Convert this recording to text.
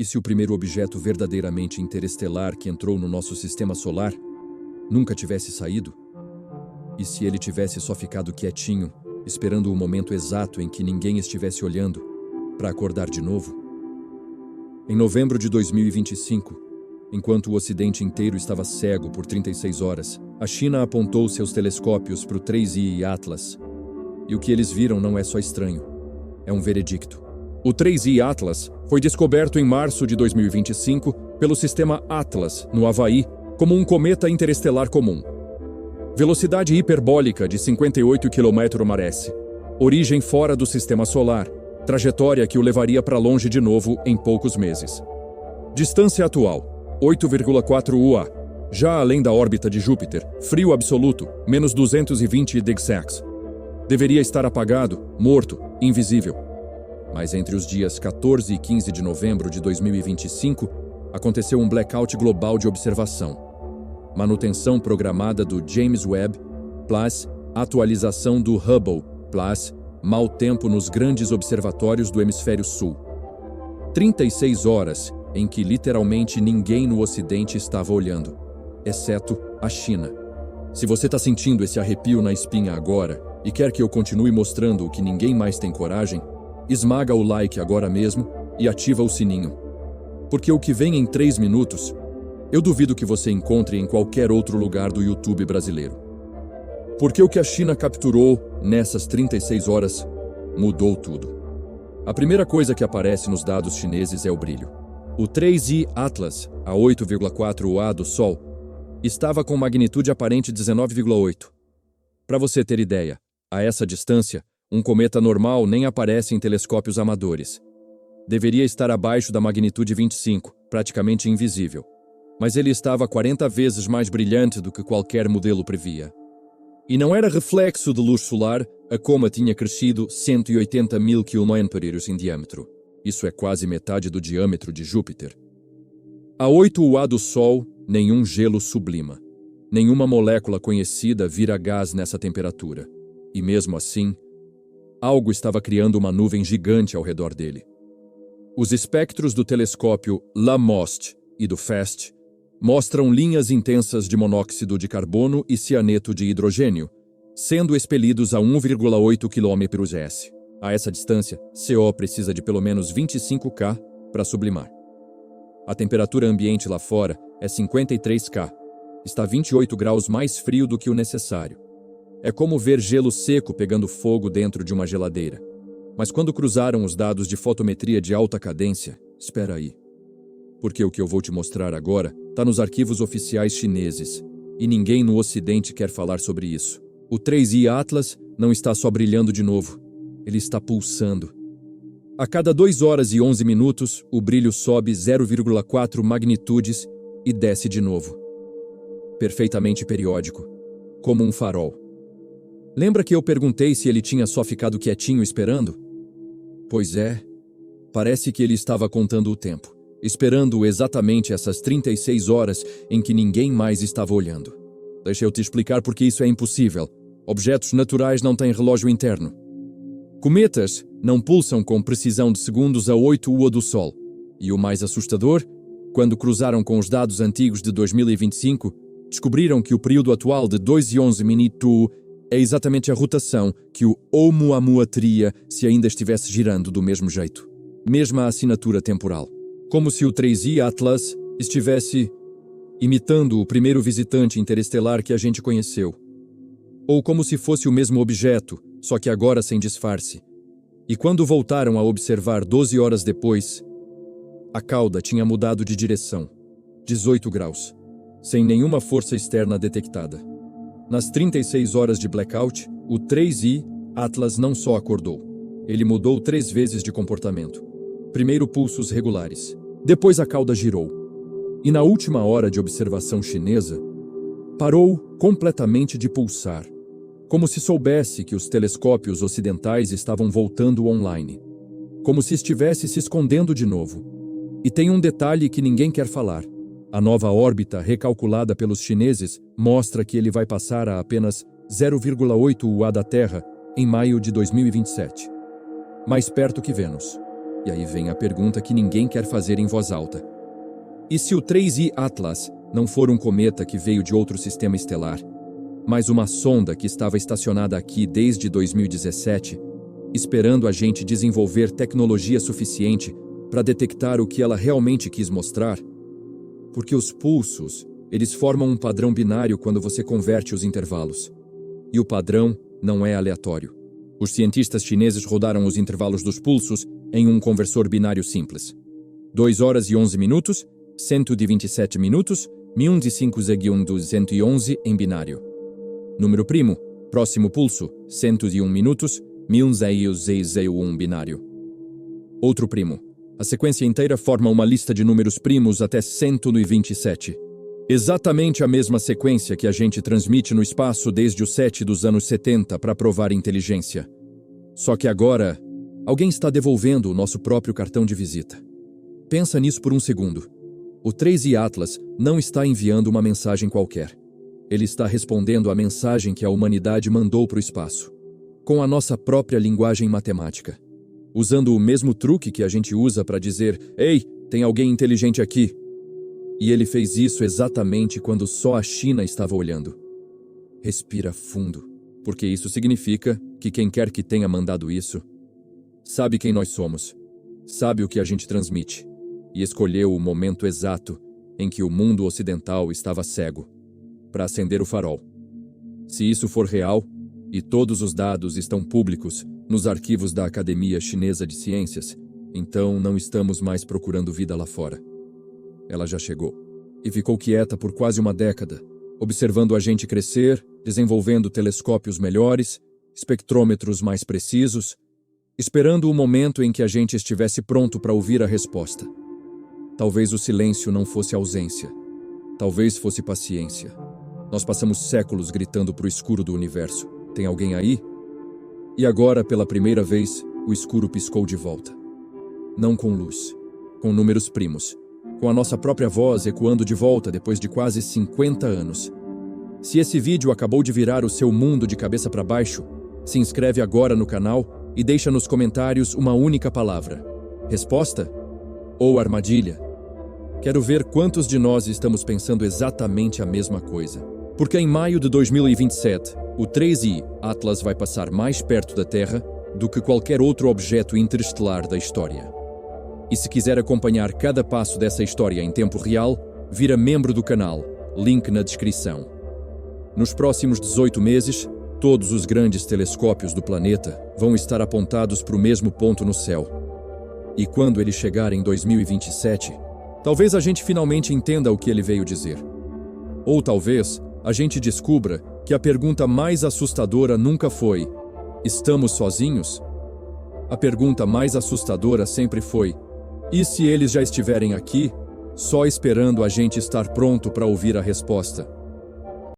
E se o primeiro objeto verdadeiramente interestelar que entrou no nosso sistema solar nunca tivesse saído? E se ele tivesse só ficado quietinho, esperando o momento exato em que ninguém estivesse olhando, para acordar de novo? Em novembro de 2025, enquanto o Ocidente inteiro estava cego por 36 horas, a China apontou seus telescópios para o 3I Atlas. E o que eles viram não é só estranho, é um veredicto. O 3I Atlas foi descoberto em março de 2025 pelo sistema Atlas, no Havaí, como um cometa interestelar comum. Velocidade hiperbólica de 58 km/s. Origem fora do sistema solar. Trajetória que o levaria para longe de novo em poucos meses. Distância atual: 8,4 UA. Já além da órbita de Júpiter, frio absoluto, menos 220 degrees. Deveria estar apagado, morto, invisível. Mas entre os dias 14 e 15 de novembro de 2025, aconteceu um blackout global de observação. Manutenção programada do James Webb, plus atualização do Hubble, plus mau tempo nos grandes observatórios do hemisfério sul. 36 horas em que literalmente ninguém no Ocidente estava olhando, exceto a China. Se você está sentindo esse arrepio na espinha agora e quer que eu continue mostrando o que ninguém mais tem coragem, esmaga o like agora mesmo e ativa o sininho. Porque o que vem em 3 minutos, eu duvido que você encontre em qualquer outro lugar do YouTube brasileiro. Porque o que a China capturou nessas 36 horas mudou tudo. A primeira coisa que aparece nos dados chineses é o brilho. O 3I Atlas, a 8,4 UA do Sol, estava com magnitude aparente 19,8. Para você ter ideia, a essa distância, um cometa normal nem aparece em telescópios amadores. Deveria estar abaixo da magnitude 25, praticamente invisível. Mas ele estava 40 vezes mais brilhante do que qualquer modelo previa. E não era reflexo de luz solar, a coma tinha crescido 180 mil km em diâmetro. Isso é quase metade do diâmetro de Júpiter. A 8 UA do Sol, nenhum gelo sublima. Nenhuma molécula conhecida vira gás nessa temperatura. E mesmo assim, algo estava criando uma nuvem gigante ao redor dele. Os espectros do telescópio LaMOST e do FAST mostram linhas intensas de monóxido de carbono e cianeto de hidrogênio, sendo expelidos a 1,8 km/s. A essa distância, CO precisa de pelo menos 25 K para sublimar. A temperatura ambiente lá fora é 53 K. Está 28 graus mais frio do que o necessário. É como ver gelo seco pegando fogo dentro de uma geladeira. Mas quando cruzaram os dados de fotometria de alta cadência, espera aí. Porque o que eu vou te mostrar agora está nos arquivos oficiais chineses, e ninguém no Ocidente quer falar sobre isso. O 3I Atlas não está só brilhando de novo, ele está pulsando. A cada 2 horas e 11 minutos, o brilho sobe 0,4 magnitudes e desce de novo. Perfeitamente periódico, como um farol. Lembra que eu perguntei se ele tinha só ficado quietinho esperando? Pois é, parece que ele estava contando o tempo, esperando exatamente essas 36 horas em que ninguém mais estava olhando. Deixa eu te explicar porque isso é impossível. Objetos naturais não têm relógio interno. Cometas não pulsam com precisão de segundos a 8 UA do Sol. E o mais assustador, quando cruzaram com os dados antigos de 2025, descobriram que o período atual de 2 e 11 minutos é exatamente a rotação que o Oumuamua teria se ainda estivesse girando do mesmo jeito. Mesma assinatura temporal. Como se o 3I Atlas estivesse imitando o primeiro visitante interestelar que a gente conheceu. Ou como se fosse o mesmo objeto, só que agora sem disfarce. E quando voltaram a observar 12 horas depois, a cauda tinha mudado de direção, 18 graus, sem nenhuma força externa detectada. Nas 36 horas de blackout, o 3I Atlas não só acordou, ele mudou 3 vezes de comportamento. Primeiro pulsos regulares, depois a cauda girou. E na última hora de observação chinesa, parou completamente de pulsar, como se soubesse que os telescópios ocidentais estavam voltando online, como se estivesse se escondendo de novo. E tem um detalhe que ninguém quer falar. A nova órbita recalculada pelos chineses mostra que ele vai passar a apenas 0,8 UA da Terra em maio de 2027. Mais perto que Vênus. E aí vem a pergunta que ninguém quer fazer em voz alta. E se o 3I Atlas não for um cometa que veio de outro sistema estelar, mas uma sonda que estava estacionada aqui desde 2017, esperando a gente desenvolver tecnologia suficiente para detectar o que ela realmente quis mostrar? Porque os pulsos, eles formam um padrão binário quando você converte os intervalos. E o padrão não é aleatório. Os cientistas chineses rodaram os intervalos dos pulsos em um conversor binário simples. 2 horas e 11 minutos, 127 minutos, 1,5,211 em binário. Número primo, próximo pulso, 101 minutos, 1,601 binário. Outro primo. A sequência inteira forma uma lista de números primos até 127. Exatamente a mesma sequência que a gente transmite no espaço desde o 7 dos anos 70 para provar inteligência. Só que agora, alguém está devolvendo o nosso próprio cartão de visita. Pensa nisso por um segundo. O 3I Atlas não está enviando uma mensagem qualquer. Ele está respondendo à mensagem que a humanidade mandou para o espaço, com a nossa própria linguagem matemática, usando o mesmo truque que a gente usa para dizer: "Ei, tem alguém inteligente aqui." E ele fez isso exatamente quando só a China estava olhando. Respira fundo, porque isso significa que quem quer que tenha mandado isso sabe quem nós somos, sabe o que a gente transmite, e escolheu o momento exato em que o mundo ocidental estava cego para acender o farol. Se isso for real, e todos os dados estão públicos nos arquivos da Academia Chinesa de Ciências, então não estamos mais procurando vida lá fora. Ela já chegou e ficou quieta por quase uma década, observando a gente crescer, desenvolvendo telescópios melhores, espectrômetros mais precisos, esperando o momento em que a gente estivesse pronto para ouvir a resposta. Talvez o silêncio não fosse ausência, talvez fosse paciência. Nós passamos séculos gritando para o escuro do universo: "Tem alguém aí?" E agora, pela primeira vez, o escuro piscou de volta. Não com luz, com números primos, com a nossa própria voz ecoando de volta depois de quase 50 anos. Se esse vídeo acabou de virar o seu mundo de cabeça para baixo, se inscreve agora no canal e deixa nos comentários uma única palavra: resposta ou armadilha. Quero ver quantos de nós estamos pensando exatamente a mesma coisa. Porque em maio de 2027, o 3I Atlas vai passar mais perto da Terra do que qualquer outro objeto interestelar da história. E se quiser acompanhar cada passo dessa história em tempo real, vira membro do canal, link na descrição. Nos próximos 18 meses, todos os grandes telescópios do planeta vão estar apontados para o mesmo ponto no céu. E quando ele chegar em 2027, talvez a gente finalmente entenda o que ele veio dizer. Ou talvez a gente descubra que a pergunta mais assustadora nunca foi: estamos sozinhos? A pergunta mais assustadora sempre foi: e se eles já estiverem aqui, só esperando a gente estar pronto para ouvir a resposta?